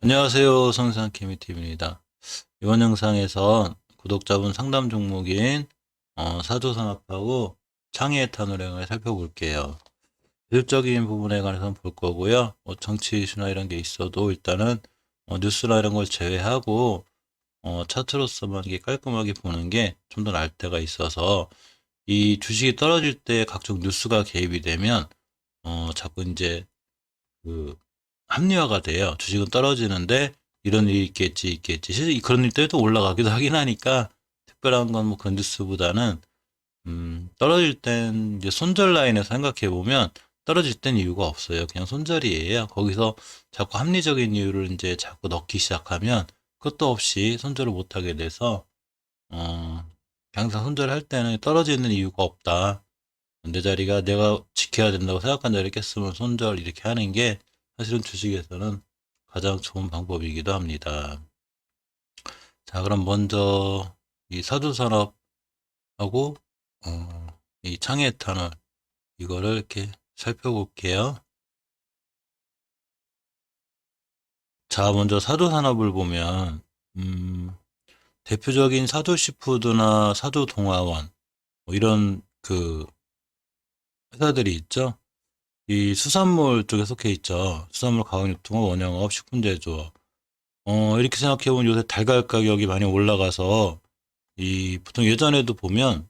안녕하세요. 성산 케미TV입니다. 이번 영상에선 구독자분 상담 종목인 사조산업하고 창의에탄올행을 살펴볼게요. 기술적인 부분에 관해서는 볼 거고요. 정치 이슈나 이런 게 있어도 일단은 뉴스나 이런 걸 제외하고 차트로서만 이게 깔끔하게 보는 게 좀 더 나을 때가 있어서 이 주식이 떨어질 때 각종 뉴스가 개입이 되면 자꾸 이제 그 합리화가 돼요. 주식은 떨어지는데 이런 일이 있겠지. 실제 그런 일 때도 올라가기도 하긴 하니까 특별한 건 뭐 그런 뉴스보다는 떨어질 땐 이제 손절 라인에서 생각해 보면 떨어질 땐 이유가 없어요. 그냥 손절이에요. 거기서 자꾸 합리적인 이유를 이제 자꾸 넣기 시작하면 끝도 없이 손절을 못 하게 돼서 어, 항상 손절할 때는 떨어지는 이유가 없다. 내 자리가 내가 지켜야 된다고 생각한 자리를 깼으면 손절 이렇게 하는 게 사실은 주식에서는 가장 좋은 방법이기도 합니다. 자, 그럼 먼저 이 사두산업하고 이 창해에탄올 이거를 이렇게 살펴볼게요. 자, 먼저 사두산업을 보면 대표적인 사두시푸드나 사두동아원 뭐 이런 그 회사들이 있죠. 이 수산물 쪽에 속해 있죠. 수산물 가공유통업, 원형업, 식품제조업. 이렇게 생각해보면 요새 달걀 가격이 많이 올라가서 이 보통 예전에도 보면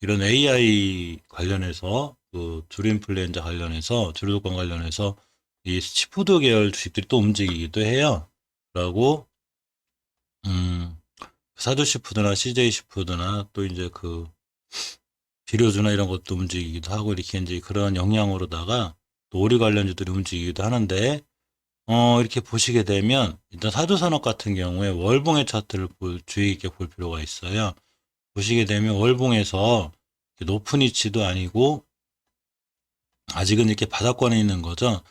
이런 AI 관련해서 그 주류인플루엔자 관련해서 주류독감 관련해서 이 시푸드 계열 주식들이 또 움직이기도 해요. 그리고 음, 사두시푸드나 CJ시푸드나 또 이제 그 비료주나 이런 것도 움직이기도 하고 이렇게 이제 그런 영향으로다가 또 오리 관련주들이 움직이기도 하는데 이렇게 보시게 되면 일단 사두산업 같은 경우에 월봉의 차트를 주의 깊게 볼 필요가 있어요. 보시게 되면 월봉에서 높은 위치도 아니고 아직은 이렇게 바닥권에 있는 거죠.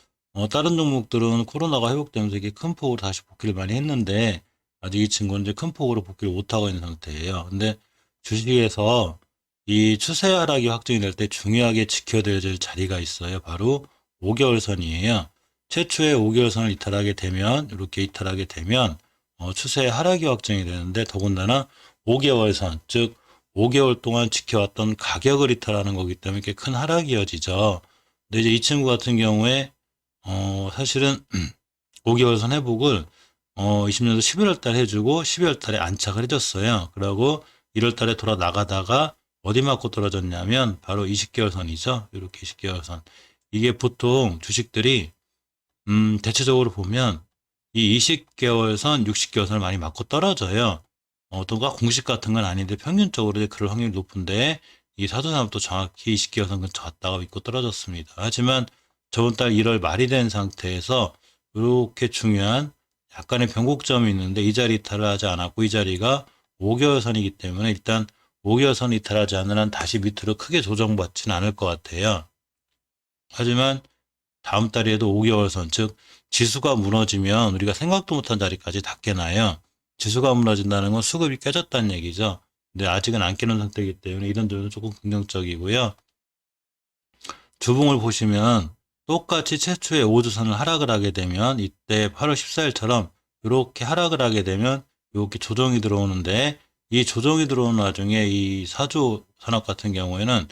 다른 종목들은 코로나가 회복되면서 이게 큰 폭으로 다시 복귀를 많이 했는데 아직 이 친구는 이제 큰 폭으로 복귀를 못하고 있는 상태예요. 근데 주식에서 이 추세 하락이 확정이 될 때 중요하게 지켜야 될 자리가 있어요. 바로 5개월 선이에요. 최초의 5개월 선을 이탈하게 되면 이렇게 이탈하게 되면 추세 하락이 확정이 되는데 더군다나 5개월 선, 즉 5개월 동안 지켜왔던 가격을 이탈하는 거기 때문에 이렇게 큰 하락이 이어지죠. 근데 이제 이 친구 같은 경우에 사실은 5개월 선 회복을 20년도 11월 달 해주고 12월 달에 안착을 해줬어요. 그리고 1월 달에 돌아 나가다가 어디 맞고 떨어졌냐면 바로 20개월 선이죠. 이렇게 20개월 선. 이게 보통 주식들이 대체적으로 보면 이 20개월 선, 60개월 선을 많이 맞고 떨어져요. 어떤가 공식 같은 건 아닌데 평균적으로 이제 그럴 확률이 높은데 이 사도산업도 정확히 20개월 선 근처 갔다가 믿고 떨어졌습니다. 하지만 저번 달 1월 말이 된 상태에서 이렇게 중요한 약간의 변곡점이 있는데 이 자리 이탈을 하지 않았고 이 자리가 5개월 선이기 때문에 일단 5개월 선 이탈하지 않는 한 다시 밑으로 크게 조정받지는 않을 것 같아요. 하지만 다음 달에도 5개월 선, 즉 지수가 무너지면 우리가 생각도 못한 자리까지 다 깨나요. 지수가 무너진다는 건 수급이 깨졌다는 얘기죠. 근데 아직은 안 깨는 상태이기 때문에 이런 점은 조금 긍정적이고요. 주봉을 보시면 똑같이 최초의 5주선을 하락을 하게 되면 이때 8월 14일처럼 이렇게 하락을 하게 되면 이렇게 조정이 들어오는데 이 조정이 들어오는 와중에 이 사주 산업 같은 경우에는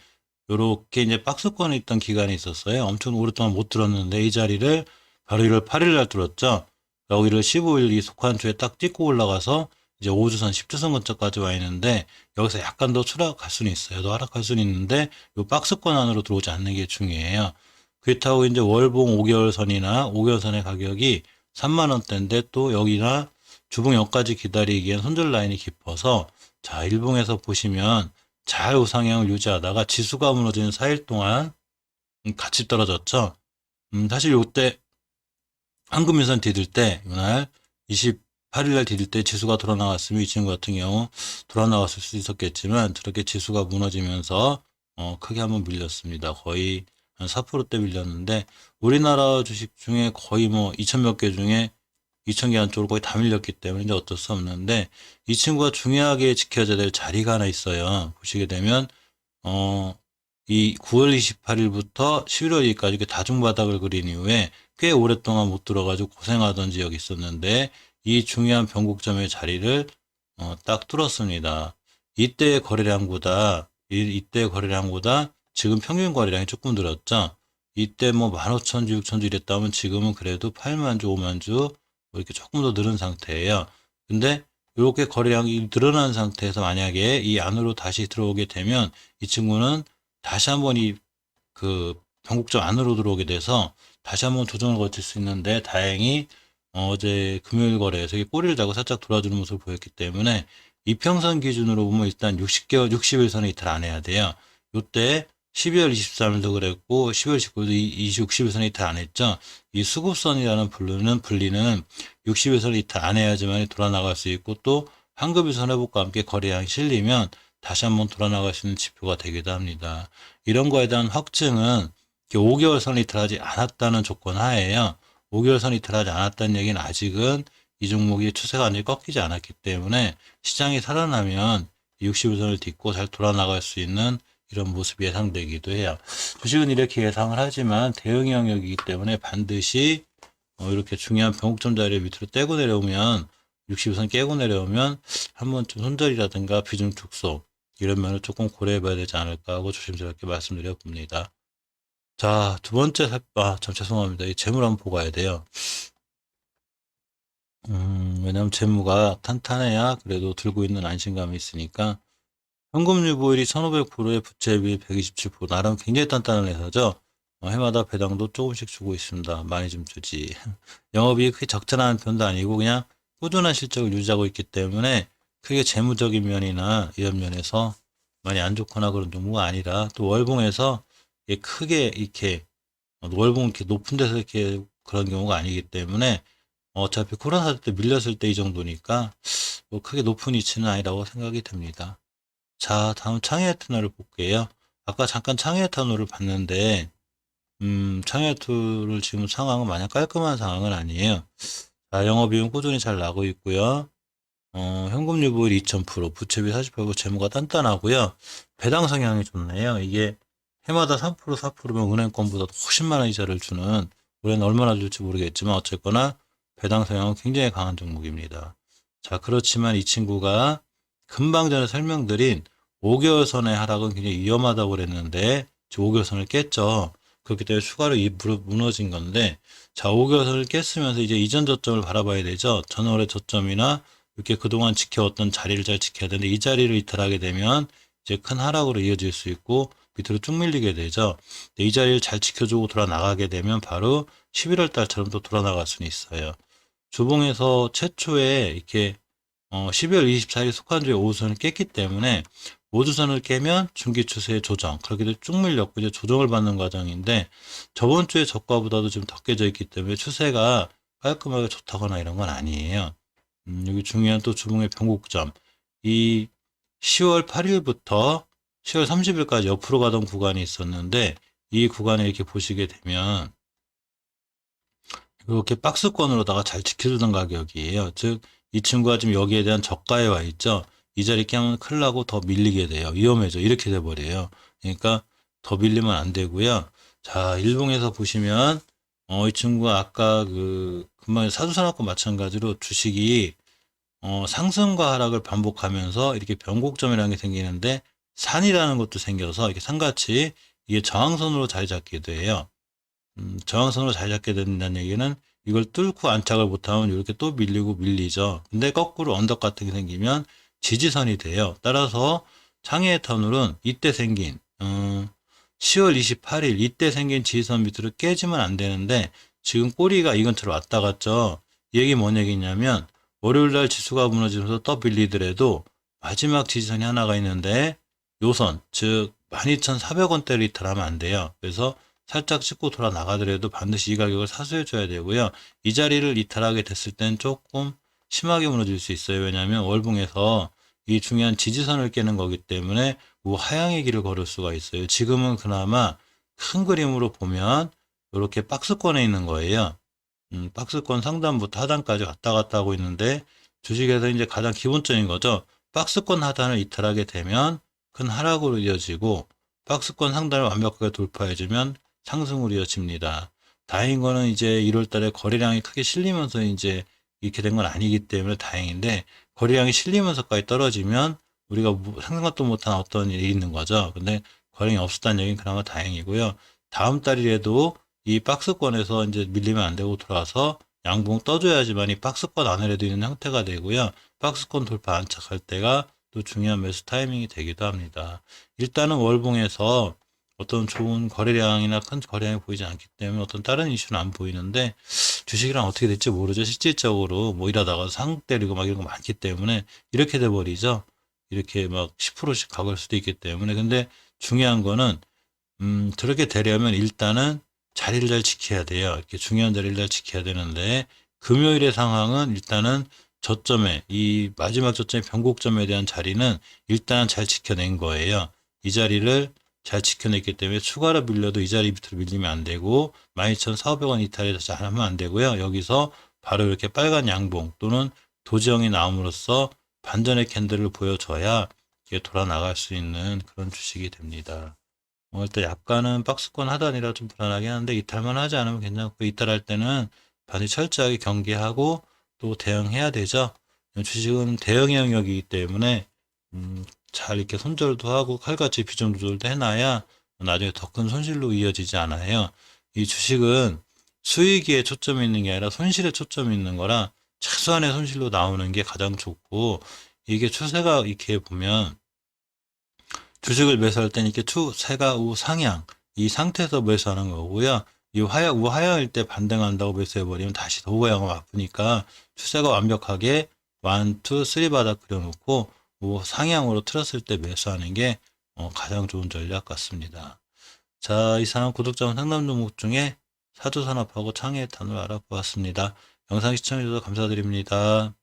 이렇게 이제 박스권에 있던 기간이 있었어요. 엄청 오랫동안 못 들었는데 이 자리를 바로 1월 8일 날 들었죠. 그리고 1월 15일 이 속한주에 딱 찍고 올라가서 이제 5주선, 10주선 근처까지 와 있는데 여기서 약간 더 추락할 수는 있어요. 더 하락할 수는 있는데 이 박스권 안으로 들어오지 않는 게 중요해요. 그렇다고 이제 월봉 5개월 선이나 5개월 선의 가격이 3만 원대인데 또 여기나 주봉 여기까지 기다리기엔 손절 라인이 깊어서 자, 일봉에서 보시면 잘 우상향을 유지하다가 지수가 무너지는 4일 동안 같이 떨어졌죠. 사실 요때 황금유산 디딜 때 이날 28일 날 디딜 때 지수가 돌아 나왔으면 이 친구 같은 경우 돌아 나왔을 수 있었겠지만 저렇게 지수가 무너지면서 크게 한번 밀렸습니다. 거의 한 4%대 밀렸는데 우리나라 주식 중에 거의 뭐 2천 몇 개 중에 2천 개 안쪽으로 거의 다 밀렸기 때문에 이제 어쩔 수 없는데 이 친구가 중요하게 지켜져야 될 자리가 하나 있어요. 보시게 되면 이 9월 28일부터 11월 2일까지 다중바닥을 그린 이후에 꽤 오랫동안 못 들어가지고 고생하던 지역이 있었는데 이 중요한 변곡점의 자리를 딱 뚫었습니다. 이때의 거래량보다 이때 거래량보다 지금 평균 거래량이 조금 늘었죠. 이때 뭐 15,000주, 6,000주 이랬다면 지금은 그래도 8만 주, 5만 주 뭐 이렇게 조금 더 늘은 상태예요. 근데 이렇게 거래량이 늘어난 상태에서 만약에 이 안으로 다시 들어오게 되면 이 친구는 다시 한번 이 그 변곡점 안으로 들어오게 돼서 다시 한번 도전을 거칠 수 있는데 다행히 어제 금요일 거래에서 꼬리를 잡고 살짝 돌아주는 모습을 보였기 때문에 이평선 기준으로 보면 일단 60일선에 이탈 안 해야 돼요. 요때 12월 23일도 그랬고 12월 19일도 이 60일선에 이탈 안 했죠. 이 수급선이라는 분리는 60일선에 이탈 안 해야지만 돌아 나갈 수 있고 또 환급일선 회복과 함께 거래량이 실리면 다시 한번 돌아 나갈 수 있는 지표가 되기도 합니다. 이런 거에 대한 확증은 5개월선 이탈하지 않았다는 조건 하에요. 5개월선 이탈하지 않았다는 얘기는 아직은 이 종목이 추세가 완전히 꺾이지 않았기 때문에 시장이 살아나면 60일선을 딛고 잘 돌아나갈 수 있는 이런 모습이 예상되기도 해요. 주식은 이렇게 예상을 하지만 대응 영역이기 때문에 반드시 이렇게 중요한 변곡점 자리를 밑으로 떼고 내려오면 60일선 깨고 내려오면 한번 좀 손절이라든가 비중 축소 이런 면을 조금 고려해 봐야 되지 않을까 하고 조심스럽게 말씀드려 봅니다. 자, 두 번째 참 죄송합니다. 이 재물 한번 보고 가야 돼요. 왜냐면 재무가 탄탄해야 그래도 들고 있는 안심감이 있으니까 현금 유보율이 1500%에 부채비 127% 나름 굉장히 단단한 회사죠. 해마다 배당도 조금씩 주고 있습니다. 많이 좀 주지. 영업이익 크게 적절한 편도 아니고 그냥 꾸준한 실적을 유지하고 있기 때문에 크게 재무적인 면이나 이런 면에서 많이 안 좋거나 그런 종목가 아니라 또 월봉에서 크게 이렇게 월봉 이렇게 높은 데서 이렇게 그런 경우가 아니기 때문에 어차피 코로나 사태 때 밀렸을 때 이 정도니까 뭐 크게 높은 위치는 아니라고 생각이 됩니다. 자, 다음 창의에탄올을 볼게요. 아까 잠깐 창의에탄올을 봤는데 창의에탄올 지금 상황은 마냥 깔끔한 상황은 아니에요. 자, 영업이익은 꾸준히 잘 나고 있고요. 현금 유보율 2000%, 부채비 48%, 재무가 단단하고요. 배당 성향이 좋네요. 이게 해마다 3%, 4%면 은행권보다 훨씬 많은 이자를 주는 올해는 얼마나 줄지 모르겠지만 어쨌거나 배당 성향은 굉장히 강한 종목입니다. 자, 그렇지만 이 친구가 금방 전에 설명드린 5개월 선의 하락은 굉장히 위험하다고 그랬는데 5개월 선을 깼죠. 그렇기 때문에 추가로 이 무릎 무너진 건데 자, 5개월 선을 깼으면서 이제 이전 저점을 바라봐야 되죠. 전월의 저점이나 이렇게 그동안 지켜왔던 자리를 잘 지켜야 되는데 이 자리를 이탈하게 되면 이제 큰 하락으로 이어질 수 있고 밑으로 쭉 밀리게 되죠. 이 자리를 잘 지켜주고 돌아 나가게 되면 바로 11월 달처럼 또 돌아 나갈 수는 있어요. 주봉에서 최초에 이렇게 12월 24일 속한주에 5선을 깼기 때문에 5주선을 깨면 중기 추세의 조정 그렇게 돼서 쭉 밀렸고 이제 조정을 받는 과정인데 저번 주에 저가보다도 지금 더 깨져 있기 때문에 추세가 깔끔하게 좋다거나 이런 건 아니에요. 여기 중요한 또 주봉의 변곡점 이 10월 8일부터 10월 30일까지 옆으로 가던 구간이 있었는데 이 구간에 이렇게 보시게 되면 이렇게 박스권으로다가 잘 지켜주던 가격이에요. 즉, 이 친구가 지금 여기에 대한 저가에 와 있죠. 이 자리 깨면 큰일 나고 더 밀리게 돼요. 위험해져. 이렇게 돼버려요. 그러니까 더 밀리면 안 되고요. 자, 일봉에서 보시면, 이 친구가 아까 금방 사주산업과 마찬가지로 주식이, 상승과 하락을 반복하면서 이렇게 변곡점이라는 게 생기는데, 산이라는 것도 생겨서 이렇게 산같이 이게 저항선으로 자리 잡게 돼요. 저항선으로 잘 잡게 된다는 얘기는 이걸 뚫고 안착을 못하면 이렇게 또 밀리고 밀리죠. 근데 거꾸로 언덕 같은 게 생기면 지지선이 돼요. 따라서 창의의 터널은 이때 생긴 10월 28일 이때 생긴 지지선 밑으로 깨지면 안 되는데 지금 꼬리가 이 근처로 왔다 갔죠. 이 얘기 뭔 얘기냐면 월요일날 지수가 무너지면서 또 밀리더라도 마지막 지지선이 하나가 있는데 요선 즉 12,400원대를 이탈하면 안 돼요. 그래서 살짝 찍고 돌아 나가더라도 반드시 이 가격을 사수해 줘야 되고요. 이 자리를 이탈하게 됐을 땐 조금 심하게 무너질 수 있어요. 왜냐하면 월봉에서 이 중요한 지지선을 깨는 거기 때문에 하향의 길을 걸을 수가 있어요. 지금은 그나마 큰 그림으로 보면 이렇게 박스권에 있는 거예요. 박스권 상단부터 하단까지 왔다 갔다 하고 있는데 주식에서 이제 가장 기본적인 거죠. 박스권 하단을 이탈하게 되면 큰 하락으로 이어지고 박스권 상단을 완벽하게 돌파해주면 상승으로 이어집니다. 다행인 거는 이제 1월 달에 거래량이 크게 실리면서 이제 이렇게 된 건 아니기 때문에 다행인데, 거래량이 실리면서까지 떨어지면 우리가 생각도 못한 어떤 일이 있는 거죠. 근데 거래량이 없었다는 얘기는 그나마 다행이고요. 다음 달이라도 이 박스권에서 이제 밀리면 안 되고 들어와서 양봉 떠줘야지만 이 박스권 안에라도 있는 형태가 되고요. 박스권 돌파 안착할 때가 또 중요한 매수 타이밍이 되기도 합니다. 일단은 월봉에서 어떤 좋은 거래량이나 큰 거래량이 보이지 않기 때문에 어떤 다른 이슈는 안 보이는데, 주식이랑 어떻게 될지 모르죠. 실질적으로 뭐 이러다가 상 때리고 막 이런 거 많기 때문에 이렇게 돼 버리죠. 이렇게 막 10%씩 가볼 수도 있기 때문에. 근데 중요한 거는 그렇게 되려면 일단은 자리를 잘 지켜야 돼요. 이렇게 중요한 자리를 잘 지켜야 되는데, 금요일의 상황은 일단은 저점에, 이 마지막 저점의 변곡점에 대한 자리는 일단 잘 지켜낸 거예요. 이 자리를 잘 지켜냈기 때문에 추가로 밀려도 이 자리 밑으로 밀리면 안 되고, 12,400원 이탈에 다시 하면 안 되고요. 여기서 바로 이렇게 빨간 양봉 또는 도지형이 나옴으로써 반전의 캔들을 보여줘야 이게 돌아 나갈 수 있는 그런 주식이 됩니다. 일단 약간은 박스권 하단이라 좀 불안하긴 한데, 이탈만 하지 않으면 괜찮고, 이탈할 때는 반드시 철저하게 경계하고 또 대응해야 되죠. 주식은 대응의 영역이기 때문에 잘 이렇게 손절도 하고 칼같이 비중 조절도 해놔야 나중에 더 큰 손실로 이어지지 않아요. 이 주식은 수익에 초점이 있는 게 아니라 손실에 초점이 있는 거라 최소한의 손실로 나오는 게 가장 좋고, 이게 추세가 이렇게 보면 주식을 매수할 때는 이렇게 추세가 우상향, 이 상태에서 매수하는 거고요. 이 우하향일 때 반등한다고 매수해버리면 다시 우하향을 아프니까 추세가 완벽하게 1, 2, 3 바닥 그려놓고 상향으로 틀었을 때 매수하는 게 가장 좋은 전략 같습니다. 자, 이상 구독자분 상담 종목 중에 사조산업하고 창의해탄을 알아보았습니다. 영상 시청해주셔서 감사드립니다.